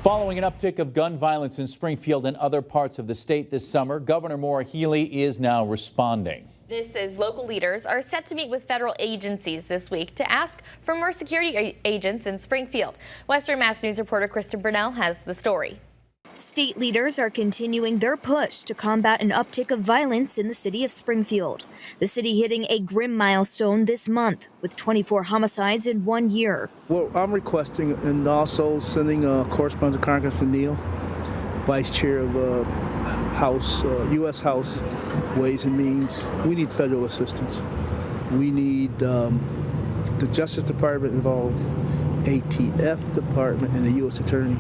Following an uptick of gun violence in Springfield and other parts of the state this summer, Governor Maura Healey is now responding. This is local leaders are set to meet with federal agencies this week to ask for more security agents in Springfield. Western Mass News reporter Kristen Burnell has the story. State leaders are continuing their push to combat an uptick of violence in the city of Springfield. The city hitting a grim milestone this month with 24 homicides in 1 year. Well, I'm requesting and also sending a correspondence to Congressman Neal, Vice Chair of U.S. House Ways and Means. We need federal assistance. We need the Justice Department involved, ATF Department, and the U.S. Attorney.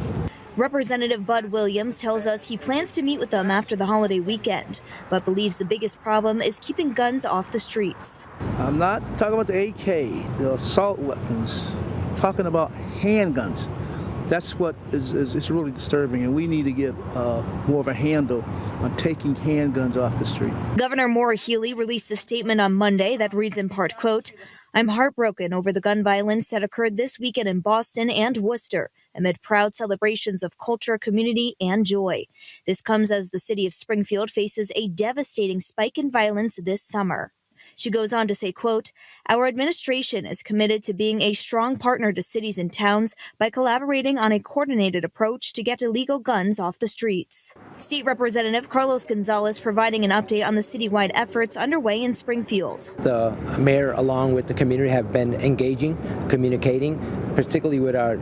Representative Bud Williams tells us he plans to meet with them after the holiday weekend, but believes the biggest problem is keeping guns off the streets. I'm not talking about the AK, the assault weapons. I'm talking about handguns. That's what is really disturbing, and we need to get more of a handle on taking handguns off the street. Governor Maura Healey released a statement on Monday that reads in part, quote, "I'm heartbroken over the gun violence that occurred this weekend in Boston and Worcester, amid proud celebrations of culture, community, and joy. This comes as the city of Springfield faces a devastating spike in violence this summer." She goes on to say, quote, "Our administration is committed to being a strong partner to cities and towns by collaborating on a coordinated approach to get illegal guns off the streets." State Representative Carlos Gonzalez providing an update on the citywide efforts underway in Springfield. The mayor, along with the community, have been engaging, communicating, particularly with our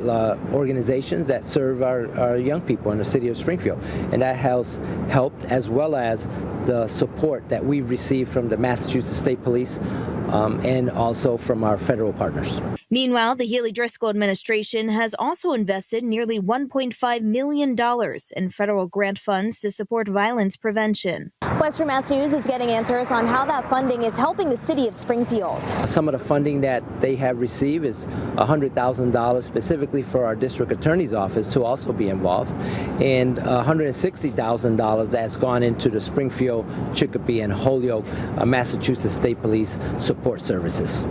organizations that serve our young people in the city of Springfield. And that has helped, as well as the support that we've received from the Massachusetts State Police and also from our federal partners. Meanwhile, the Healey-Driscoll administration has also invested nearly $1.5 million in federal grant funds to support violence prevention. Western Mass News is getting answers on how that funding is helping the city of Springfield. Some of the funding that they have received is $100,000 specifically for our district attorney's office to also be involved, and $160,000 that's gone into the Springfield, Chicopee, and Holyoke, Massachusetts State Police support services.